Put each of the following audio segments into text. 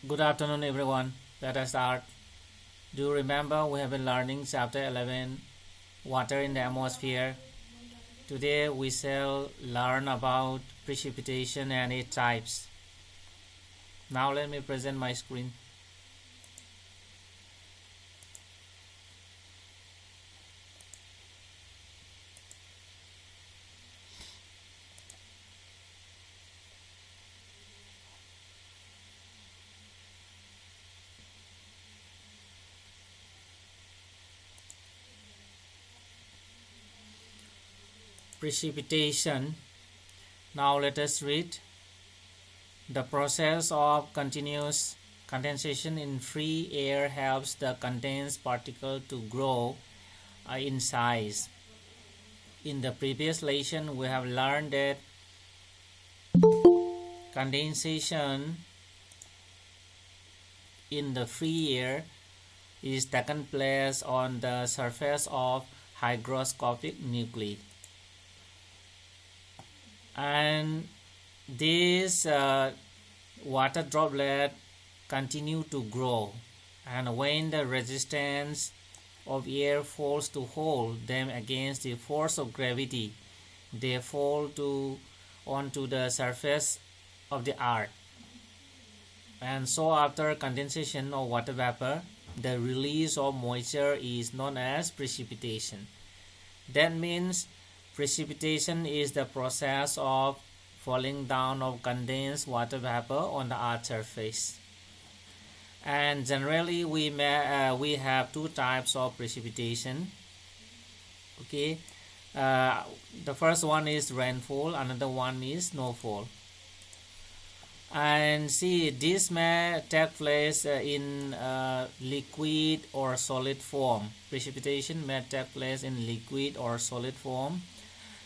Good afternoon, everyone. Let us start. Do you remember we have been learning Chapter 11, Water in the Atmosphere? Today we shall learn about precipitation and its types. Now let me present my screen. Precipitation. Now let us read. The process of continuous condensation in free air helps the condensed particle to grow in size. In the previous lesson, we have learned that condensation in the free air is taken place on the surface of hygroscopic nuclei. And this water droplet continue to grow, and when the resistance of air falls to hold them against the force of gravity, they fall onto the surface of the earth. And so after condensation of water vapor, the release of moisture is known as precipitation. That means precipitation is the process of falling down of condensed water vapor on the earth's surface. And generally we have two types of precipitation. Okay, the first one is rainfall, another one is snowfall. And see, this may take place in liquid or solid form. Precipitation may take place in liquid or solid form,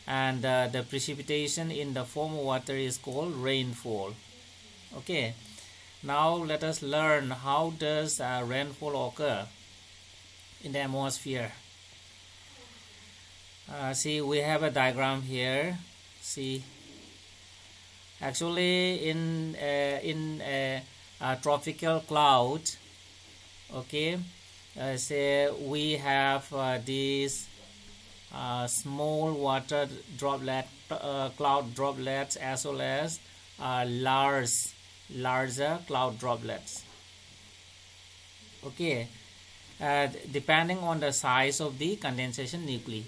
and the precipitation in the form of water is called rainfall. Okay, now let us learn how does rainfall occur in the atmosphere. See, we have a diagram here. See, actually in a tropical cloud, okay, say we have these small water droplet cloud droplets, as well as larger cloud droplets. Okay, depending on the size of the condensation nuclei.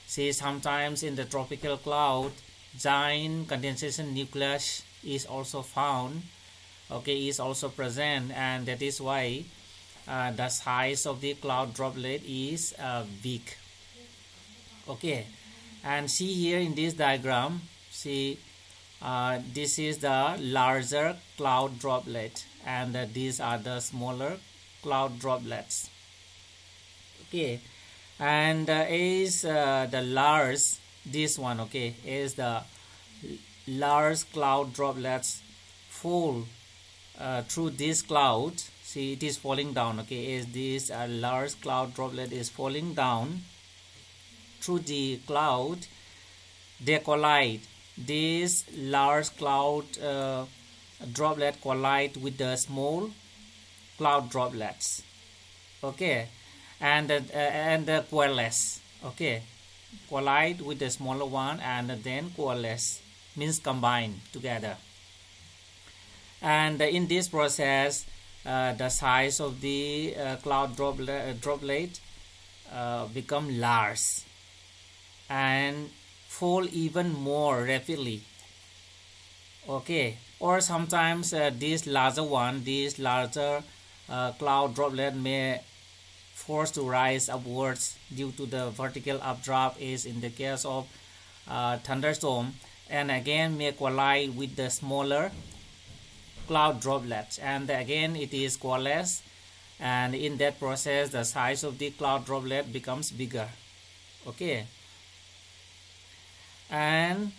See, sometimes in the tropical cloud, giant condensation nucleus is also found, okay, is also present, and that is why the size of the cloud droplet is big. Okay, and see here in this diagram, see, this is the larger cloud droplet, and these are the smaller cloud droplets. Okay, and is the large, this one, okay, is the large cloud droplets fall through this cloud. See, it is falling down. Okay, is this large cloud droplet is falling down through the cloud. They collide. This large cloud droplet collide with the small cloud droplets. Okay, and coalesce. Okay, collide with the smaller one and then coalesce, means combine together. And in this process, the size of the cloud droplet become large and fall even more rapidly. Okay, or sometimes this larger cloud droplet may forced to rise upwards due to the vertical updraft, is in the case of thunderstorm, and again may collide with the smaller cloud droplets, and again it is coalesced, and in that process the size of the cloud droplet becomes bigger. Okay, and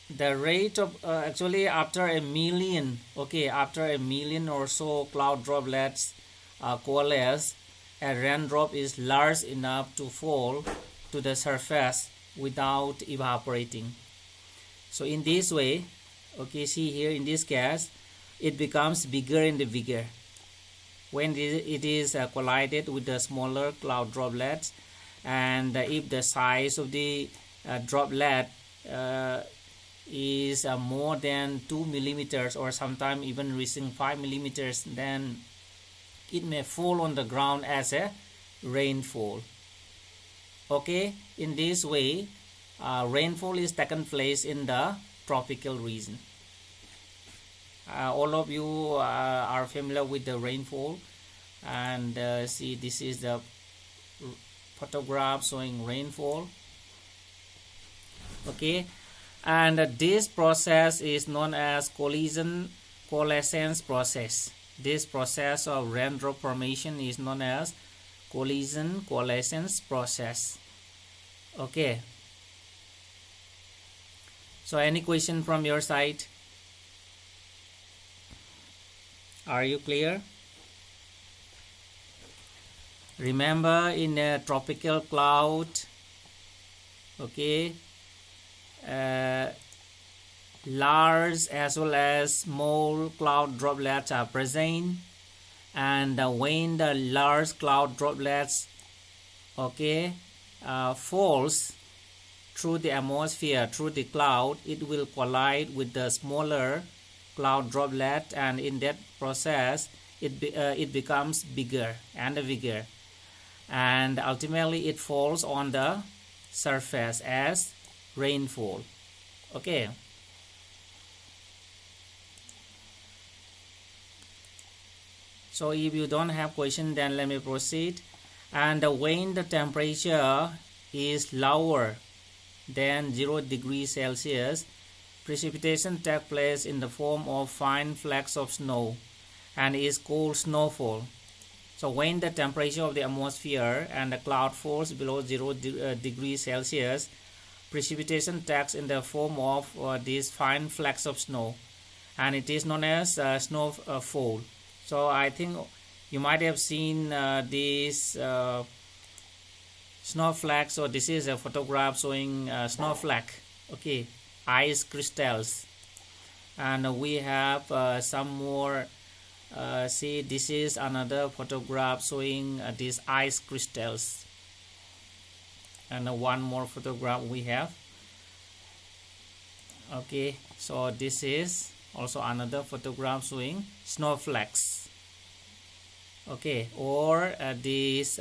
the rate of actually after a million or so cloud droplets coalesce, a raindrop is large enough to fall to the surface without evaporating. So in this way, okay, see here in this case, it becomes bigger and bigger. When it is collided with the smaller cloud droplets, and if the size of the droplet is more than 2 millimeters or sometimes even reaching 5 millimeters, then it may fall on the ground as a rainfall. Okay, in this way rainfall is taken place in the tropical region. All of you are familiar with the rainfall, and see, this is the photograph showing rainfall. Okay, and this process is known as collision coalescence process. This process of raindrop formation is known as collision coalescence process. Okay, so any question from your side? Are you clear? Remember, in a tropical cloud, okay, large as well as small cloud droplets are present, and when the large cloud droplets, okay, falls through the atmosphere, through the cloud, it will collide with the smaller cloud droplet, and in that process it becomes bigger and bigger, and ultimately it falls on the surface as rainfall. Okay, so if you don't have question, then let me proceed. And when the temperature is lower than 0 degrees Celsius, precipitation takes place in the form of fine flakes of snow and is called snowfall. So when the temperature of the atmosphere and the cloud falls below 0 degrees Celsius, precipitation takes in the form of these fine flakes of snow, and it is known as snowfall. So I think you might have seen these snowflakes. So this is a photograph showing snowflake, okay, ice crystals, and we have some more. See, this is another photograph showing these ice crystals, and one more photograph we have. Okay, so this is also another photograph showing snowflakes, okay, or this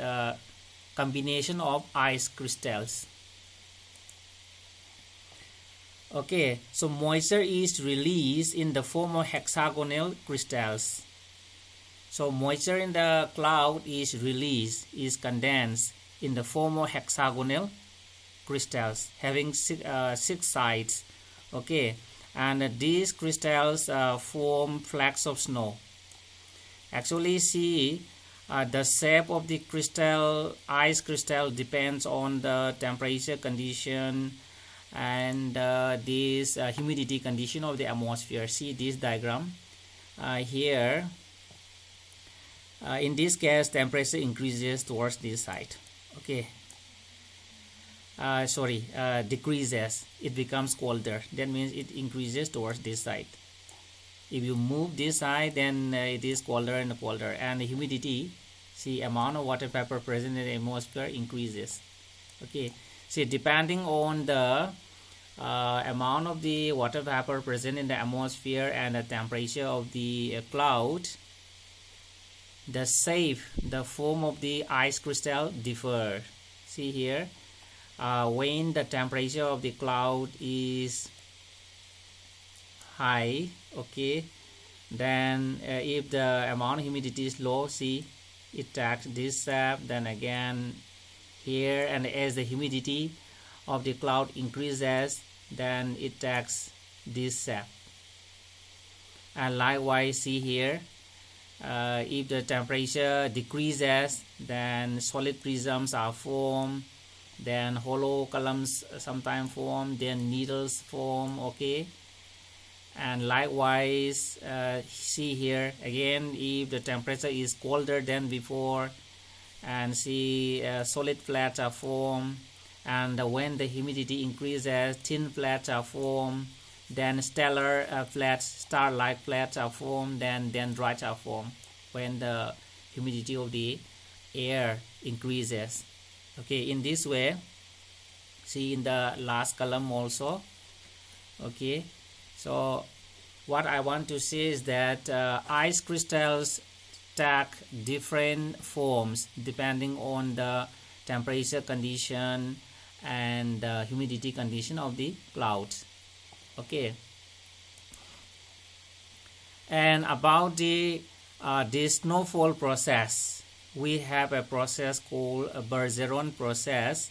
combination of ice crystals. Okay, so moisture is released in the form of hexagonal crystals. So moisture in the cloud is released, is condensed in the form of hexagonal crystals having six sides. Okay, and these crystals form flakes of snow. Actually, see, the shape of the ice crystal depends on the temperature condition and this humidity condition of the atmosphere. See this diagram here. In this case, temperature increases towards this side. Okay, decreases. It becomes colder. That means it increases towards this side. If you move this side, then it is colder and colder, and the humidity, see, amount of water vapor present in the atmosphere increases. Okay, see, depending on the amount of the water vapor present in the atmosphere and the temperature of the cloud, the shape, the form of the ice crystal differ. See here, when the temperature of the cloud is high, okay, then if the amount of humidity is low, see, it takes this shape. Then again here, and as the humidity of the cloud increases, then it takes this shape. And likewise, see here, if the temperature decreases, then solid prisms are formed, then hollow columns sometimes form, then needles form. Okay, and likewise, see here again, if the temperature is colder than before, and see, solid flats are formed, and when the humidity increases, thin flats are formed, then stellar flats, star-like flats are formed, then dendrites are formed when the humidity of the air increases. Okay, in this way, see in the last column also. Okay, so what I want to say is that ice crystals take different forms depending on the temperature condition and the humidity condition of the clouds. Okay, and about the snowfall process, we have a process called a Bergeron process.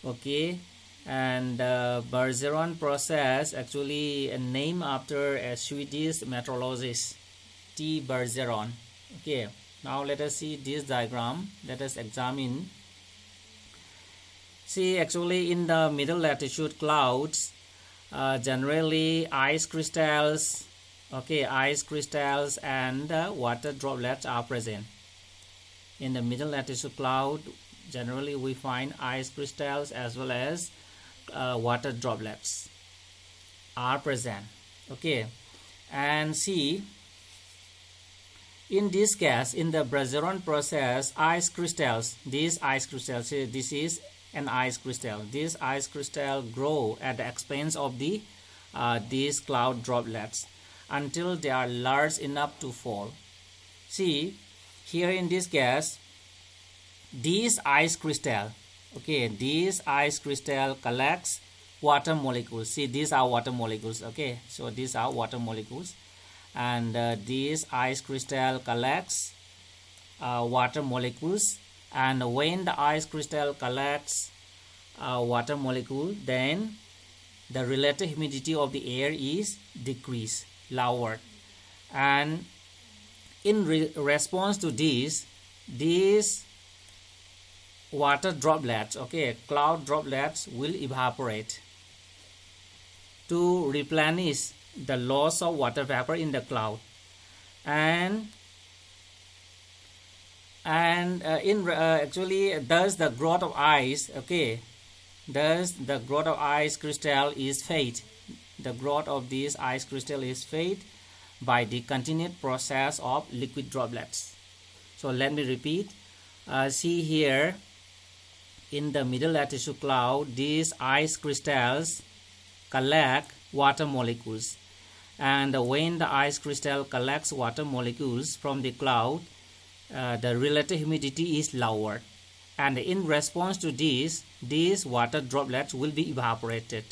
Okay, and Bergeron process actually named after a Swedish meteorologist, T. Bergeron. Okay, now let us see this diagram. Let us examine. See, actually in the middle latitude clouds, generally ice crystals, okay, ice crystals and water droplets are present. In the middle latitude cloud, generally we find ice crystals as well as water droplets are present. Okay, and see, in this case, in the Bergeron process, ice crystals, these ice crystals, see, this is an ice crystal. This ice crystal grow at the expense of the these cloud droplets until they are large enough to fall. See, here in this case, these ice crystal, okay, these ice crystal collects water molecules. See, these are water molecules. Okay, so these are water molecules, and this ice crystal collects water molecules, and when the ice crystal collects water molecule, then the relative humidity of the air is decreased, lowered, and in response to this, these water droplets, okay, cloud droplets will evaporate to replenish the loss of water vapor in the cloud, and actually thus the growth of ice, okay, thus the growth of ice crystal is fade. The growth of this ice crystal is fade by the continued process of liquid droplets. So let me repeat. See here, in the middle latitude cloud, these ice crystals collect water molecules, and when the ice crystal collects water molecules from the cloud, the relative humidity is lowered, and in response to this, these water droplets will be evaporated,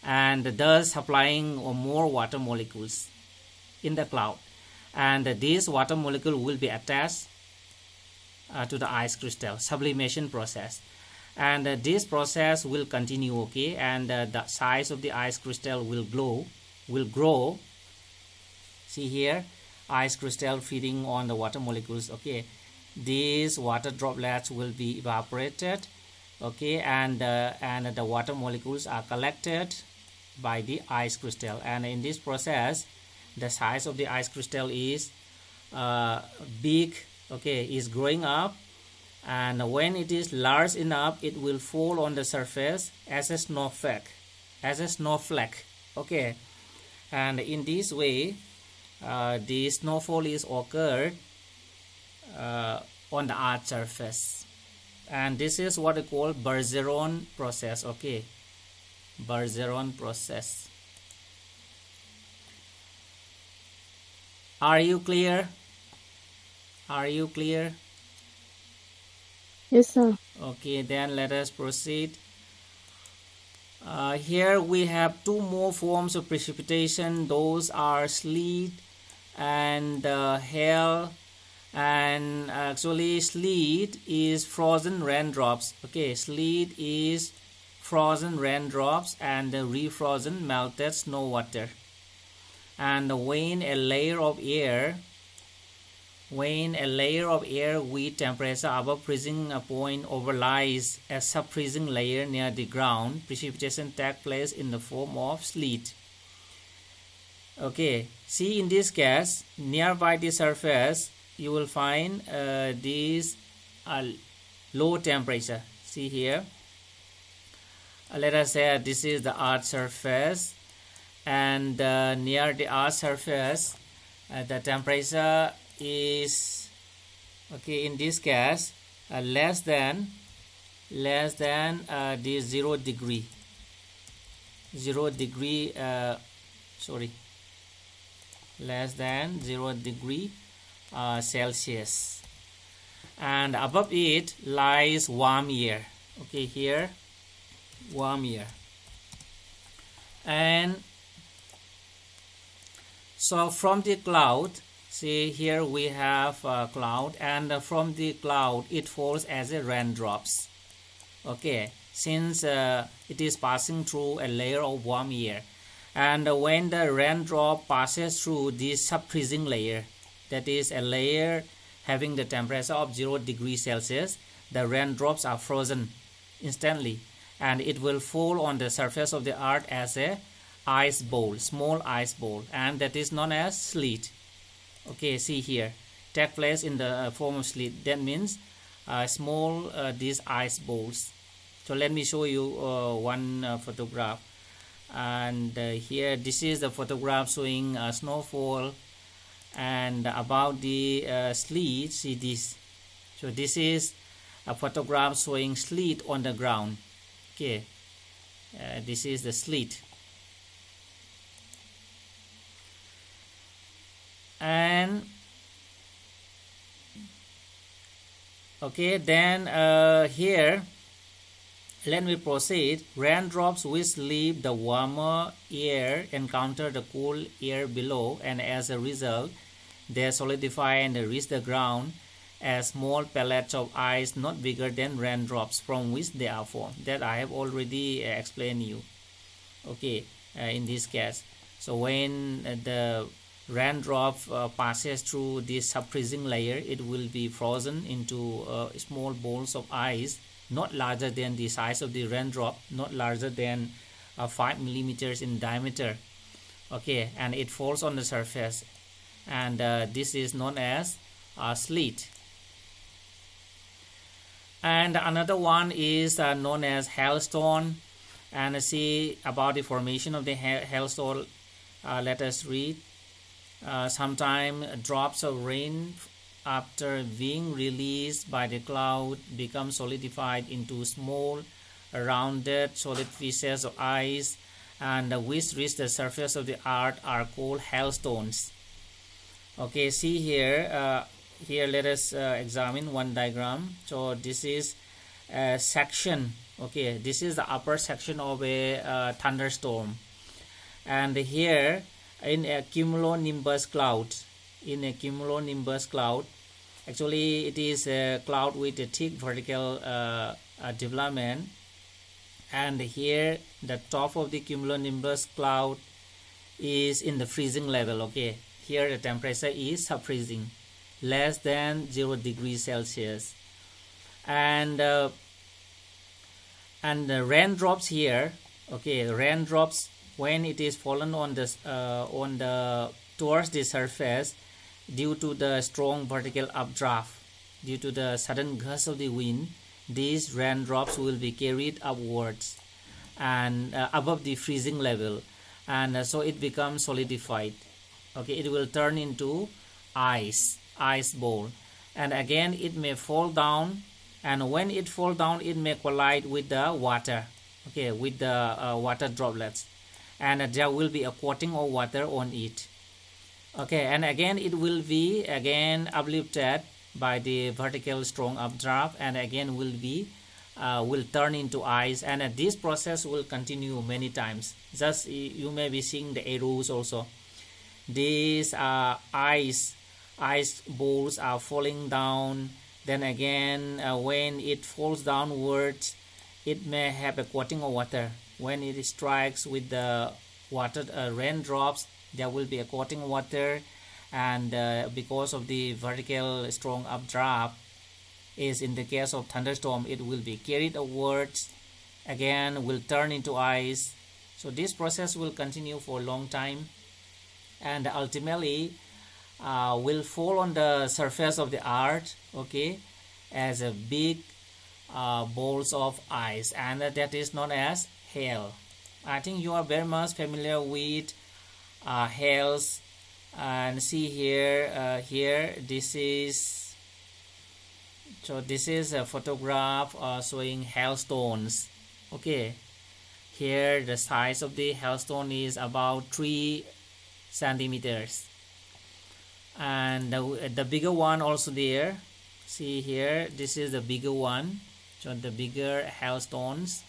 and thus supplying more water molecules in the cloud, and this water molecule will be attached to the ice crystal, sublimation process, and this process will continue. Okay, and the size of the ice crystal will grow. See here, ice crystal feeding on the water molecules. Okay, these water droplets will be evaporated. Okay, and the water molecules are collected by the ice crystal, and in this process, the size of the ice crystal is big. Okay, is growing up, and when it is large enough, it will fall on the surface as a snowflake. Okay, and in this way, the snowfall is occurred on the earth surface, and this is what we call Bergeron process. Okay, Bergeron process. Are you clear? Are you clear? Yes, sir. Okay, then let us proceed. Here we have two more forms of precipitation. Those are sleet and hail, and actually sleet is frozen raindrops. Okay, sleet is frozen raindrops and refrozen melted snow water. And when a layer of air with temperature above freezing point overlies a sub-freezing layer near the ground, precipitation takes place in the form of sleet. Okay, see, in this case, nearby the surface, you will find these low temperature. See here, let us say this is the earth surface, and near the earth's surface the temperature is, okay, in this case less than the 0 degree less than 0 degree Celsius, and above it lies warm air. Okay, here warm air. And so from the cloud, see here we have a cloud, and from the cloud it falls as a raindrops. Okay, since it is passing through a layer of warm air, and when the raindrop passes through the sub-freezing layer, that is a layer having the temperature of 0 degrees Celsius, the raindrops are frozen instantly, and it will fall on the surface of the earth as a ice bowl, small ice bowl, and that is known as sleet. Okay, see here, take place in the form of sleet. That means small these ice bowls. So let me show you one photograph, and here this is the photograph showing snowfall, and about the sleet, see this. So this is a photograph showing sleet on the ground. Okay, this is the sleet. And okay, then here let me proceed. Raindrops which leave the warmer air encounter the cool air below, and as a result they solidify and reach the ground as small pellets of ice not bigger than raindrops from which they are formed. That I have already explained you. Okay, in this case, so when the raindrop passes through this sub-freezing layer, it will be frozen into small balls of ice, not larger than the size of the raindrop, not larger than 5 millimeters in diameter. Okay, and it falls on the surface, and this is known as sleet. And another one is known as hailstone. And see about the formation of the hailstone, let us read. Sometimes drops of rain after being released by the cloud become solidified into small rounded solid pieces of ice, and which reach the surface of the earth are called hailstones. Okay, see here, here let us examine one diagram. So this is a section. Okay, this is the upper section of a thunderstorm, and here in a cumulonimbus cloud, actually it is a cloud with a thick vertical development, and here the top of the cumulonimbus cloud is in the freezing level. Okay, here the temperature is sub-freezing, less than 0 degrees Celsius, and the raindrops here. Okay, raindrops, when it is fallen on the towards the surface, due to the strong vertical updraft, due to the sudden gust of the wind, these raindrops will be carried upwards and above the freezing level, and so it becomes solidified. Okay, it will turn into ice ball, and again it may fall down, and when it fall down it may collide with the water. Okay, with the water droplets, and there will be a coating of water on it. Okay, and again it will be uplifted by the vertical strong updraft, and again will turn into ice, and this process will continue many times. Just you may be seeing the arrows also. These ice balls are falling down. Then again, when it falls downwards, it may have a coating of water. When it strikes with the water raindrops, there will be a coating of water, and because of the vertical strong updraft, is in the case of thunderstorm, it will be carried upwards, again will turn into ice. So this process will continue for a long time, and ultimately will fall on the surface of the earth, okay, as a big balls of ice, and that is known as hail. I think you are very much familiar with hails. And see here, this is a photograph showing hailstones. Okay, here the size of the hailstone is about 3 centimeters, and the bigger one also there. See here, this is the bigger one, so the bigger hailstones.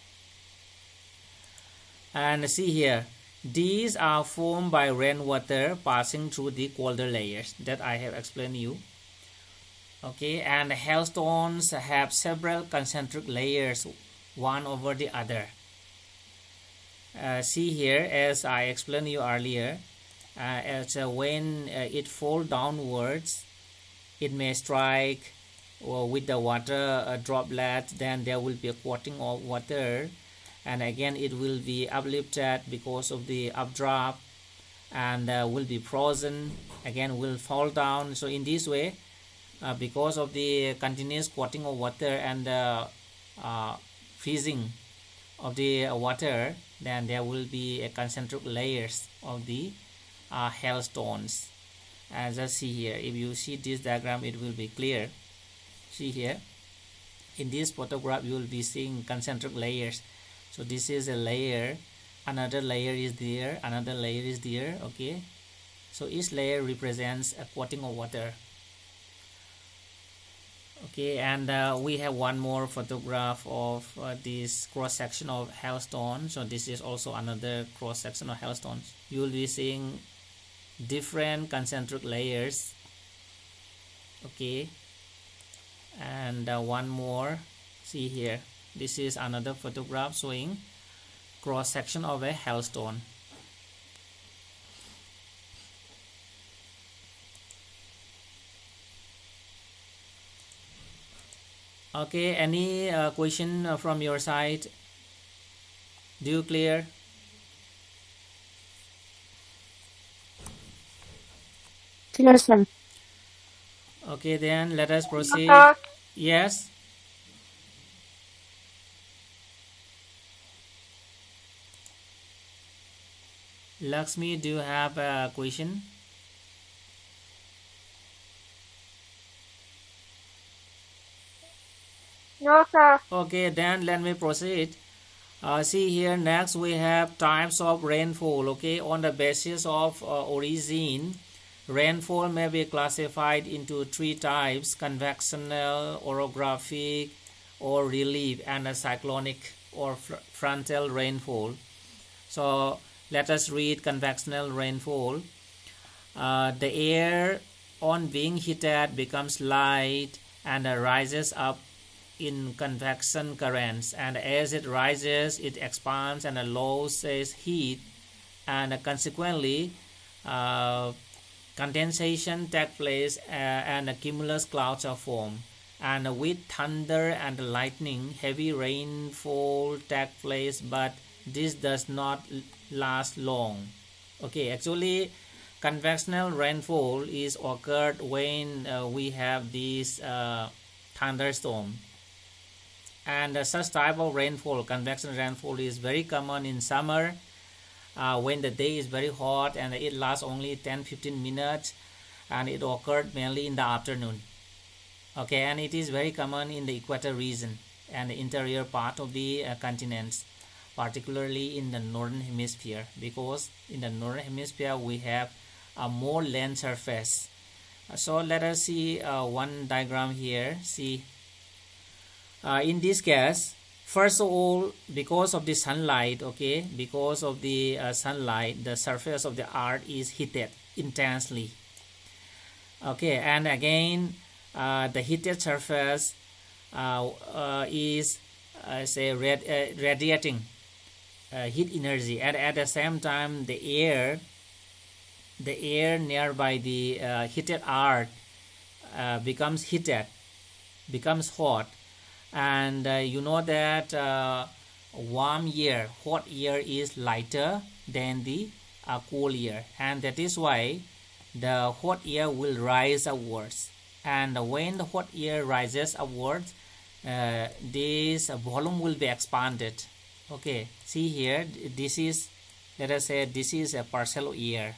And see here, these are formed by rainwater passing through the colder layers that I have explained you. Okay, and hailstones have several concentric layers, one over the other. See here, as I explained you earlier, when it falls downwards, it may strike with the water droplet, then there will be a coating of water, and again it will be uplifted because of the updraft, and will be frozen, again will fall down. So in this way, because of the continuous coating of water and the freezing of the water, then there will be a concentric layers of the hailstones. As I see here, if you see this diagram, it will be clear. See here, in this photograph you will be seeing concentric layers. So this is a layer, another layer is there, another layer is there. Okay, so each layer represents a coating of water. Okay, and we have one more photograph of this cross section of hailstone. So this is also another cross section of hailstones. You will be seeing different concentric layers. Okay, and one more. See here, this is another photograph showing cross section of a hailstone. Okay, any question from your side? Do you clear? Clear, sir. Okay, then let us proceed. Yes. Lakshmi, do you have a question? No, sir. Okay, then let me proceed. See here, next we have types of rainfall. Okay, on the basis of origin, rainfall may be classified into 3 types: convectional, orographic, or relief, and a cyclonic or frontal rainfall. So let us read convectional rainfall. The air on being heated becomes light and rises up in convection currents, and as it rises it expands and loses heat, and consequently condensation takes place and cumulus clouds are formed, and with thunder and lightning heavy rainfall takes place, but this does not last long. Okay, actually convectional rainfall is occurred when we have this thunderstorm, and such type of rainfall, convection rainfall, is very common in summer when the day is very hot and it lasts only 10-15 minutes, and it occurred mainly in the afternoon. Okay, and it is very common in the equator region and the interior part of the continents, particularly in the northern hemisphere, because in the northern hemisphere we have a more land surface. So let us see one diagram here. See, in this case, first of all, because of the sunlight, okay, because of the sunlight, the surface of the earth is heated intensely. Okay, and again the heated surface is say radiating heat energy, and at the same time the air nearby the heated earth becomes heated, becomes hot. And you know that warm air, hot air is lighter than the cool air, and that is why the hot air will rise upwards, and when the hot air rises upwards, this volume will be expanded. Okay, see here, this is, let us say this is a parcel of air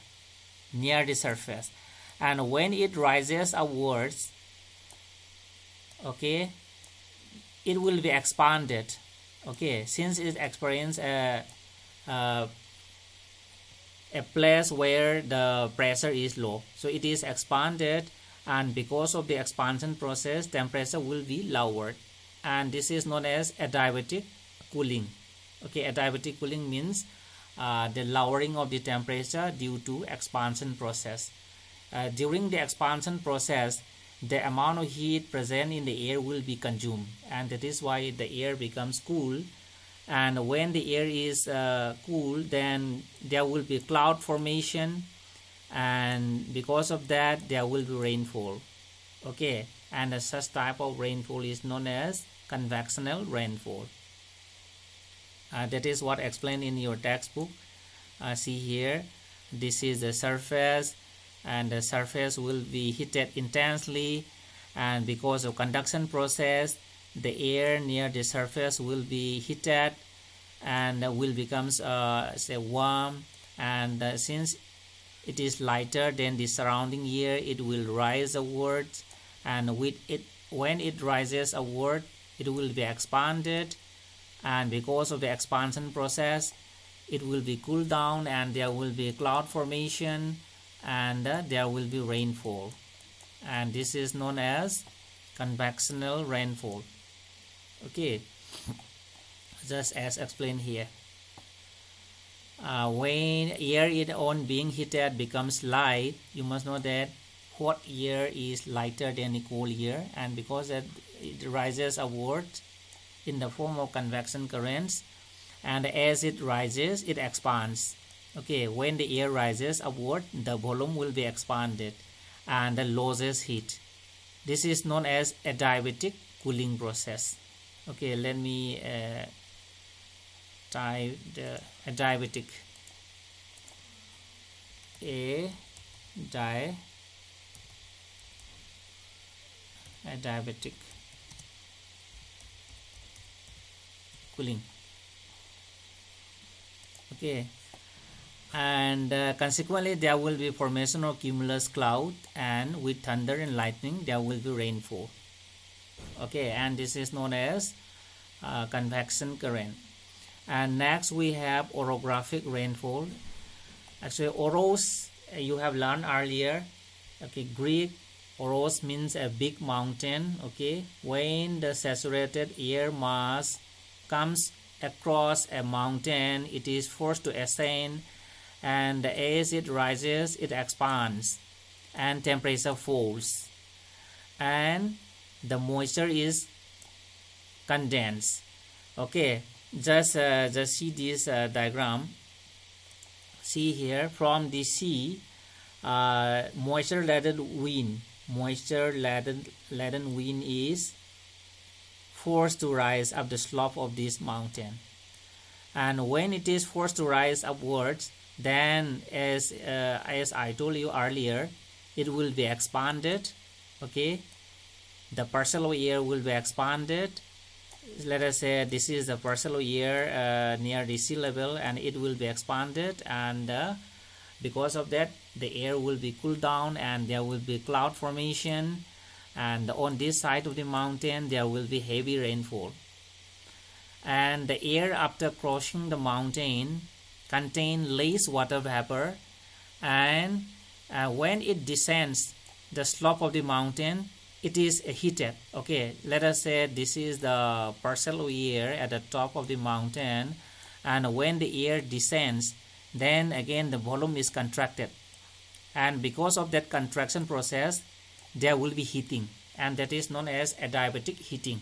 near the surface, and when it rises upwards, okay, it will be expanded. Okay, since it experiences a place where the pressure is low, so it is expanded, and because of the expansion process, temperature will be lowered, and this is known as adiabatic cooling. Okay, adiabatic cooling means the lowering of the temperature due to expansion process. During the expansion process, the amount of heat present in the air will be consumed, and that is why the air becomes cool. And when the air is cool, then there will be cloud formation, and because of that there will be rainfall. Okay, and such type of rainfall is known as convectional rainfall. That is what explained in your textbook. See here, this is the surface, and the surface will be heated intensely, and because of conduction process, the air near the surface will be heated and will becomes say warm, and since it is lighter than the surrounding air, it will rise upwards, and with it, when it rises upward, it will be expanded, and because of the expansion process, it will be cooled down, and there will be cloud formation, and there will be rainfall, and this is known as convectional rainfall. Okay, just as explained here. When air is on being heated becomes light, you must know that hot air is lighter than the cold air, and because that it rises upward in the form of convection currents, and as it rises, it expands. Okay, when the air rises upward, the volume will be expanded and loses heat. This is known as adiabatic cooling process. Okay, let me type the adiabatic. Adiabatic cooling. Okay, and consequently there will be formation of cumulus cloud, and with thunder and lightning there will be rainfall. Okay, and this is known as convection current. And next we have orographic rainfall. Actually, oros you have learned earlier. Okay, Greek oros means a big mountain. Okay, when the saturated air mass comes across a mountain, it is forced to ascend, and as it rises, it expands, and temperature falls, and the moisture is condensed. Okay, just see this diagram. See here, from the sea, moisture laden wind is forced to rise up the slope of this mountain, and when it is forced to rise upwards, then as I told you earlier, it will be expanded. Okay, the parcel of air will be expanded. Let us say this is the parcel of air near the sea level, and it will be expanded, and because of that the air will be cooled down, and there will be cloud formation, and on this side of the mountain there will be heavy rainfall, and the air after crossing the mountain contain less water vapor, and when it descends the slope of the mountain, it is heated. Okay, let us say this is the parcel of air at the top of the mountain, and when the air descends, then again the volume is contracted, and because of that contraction process there will be heating, and that is known as adiabatic heating.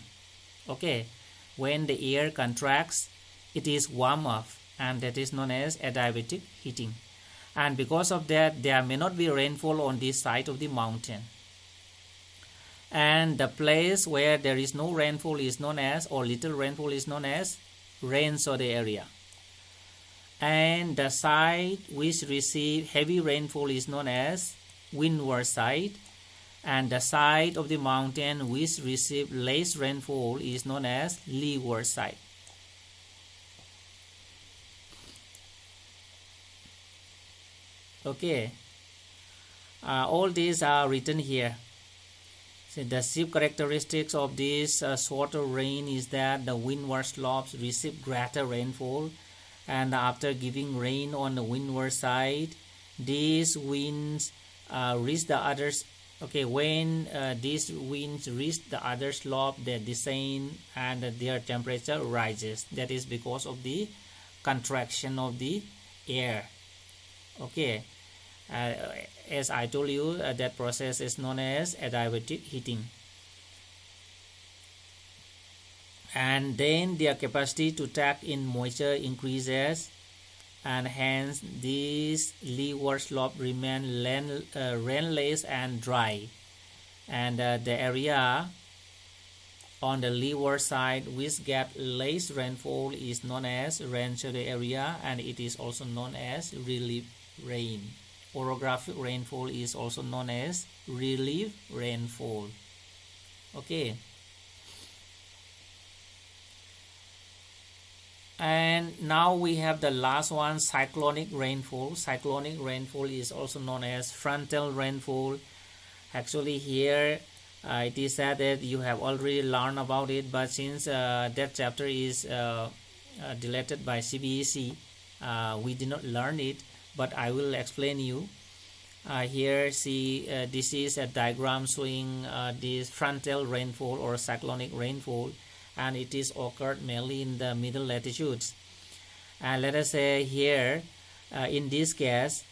Okay, when the air contracts, it is warm up, and that is known as adiabatic heating, and because of that there may not be rainfall on this side of the mountain, and the place where there is no rainfall is known as, or little rainfall is known as, rain soda area, and the side which receive heavy rainfall is known as windward side, and the side of the mountain which receive less rainfall is known as leeward side. Okay, all these are written here. So the chief characteristics of this shorter rain is that the windward slopes receive greater rainfall, and after giving rain on the windward side, these winds reach the others. Okay, when these winds reach the other slope, they descend and their temperature rises. That is because of the contraction of the air. Okay, as I told you, that process is known as adiabatic heating. And then their capacity to take in moisture increases, and hence this leeward slope remain rainless and dry, and the area on the leeward side which get less rainfall is known as rain shadow area, and it is also known as relief rain. Orographic rainfall is also known as relief rainfall. Okay, and now we have the last one, cyclonic rainfall. Cyclonic rainfall is also known as frontal rainfall. Actually here it is said that you have already learned about it, but since that chapter is deleted by CBSE, we did not learn it, but I will explain you. Here see, this is a diagram showing this frontal rainfall or cyclonic rainfall, and it is occurred mainly in the middle latitudes. And let us say here, in this case,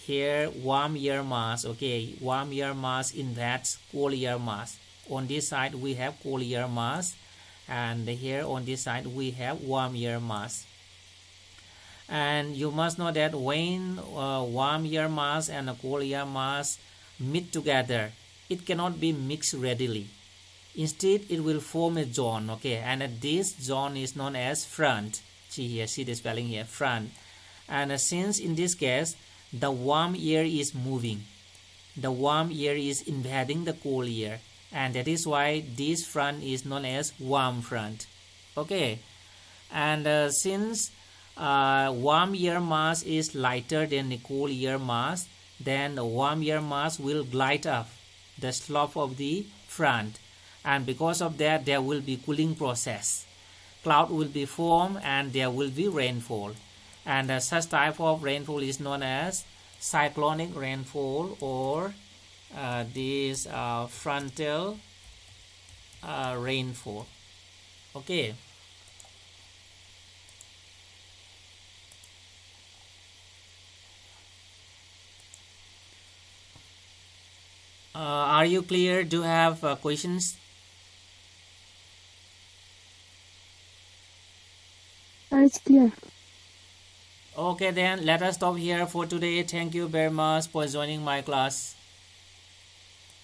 here warm air mass, okay, warm air mass invades cold air mass. On this side we have cold air mass, and here on this side we have warm air mass. And you must know that when warm air mass and a cold air mass meet together, it cannot be mixed readily. Instead it will form a zone, okay, and this zone is known as front. See here, see the spelling here, front. And since in this case the warm air is moving, the warm air is invading the cold air, and that is why this front is known as warm front. Okay, and since warm air mass is lighter than the cold air mass, then the warm air mass will glide up the slope of the front, and because of that there will be cooling process. Cloud will be formed and there will be rainfall, and such type of rainfall is known as cyclonic rainfall or this frontal rainfall. Okay, are you clear? Do you have questions? It's clear. Okay, then let us stop here for today. Thank you very much for joining my class.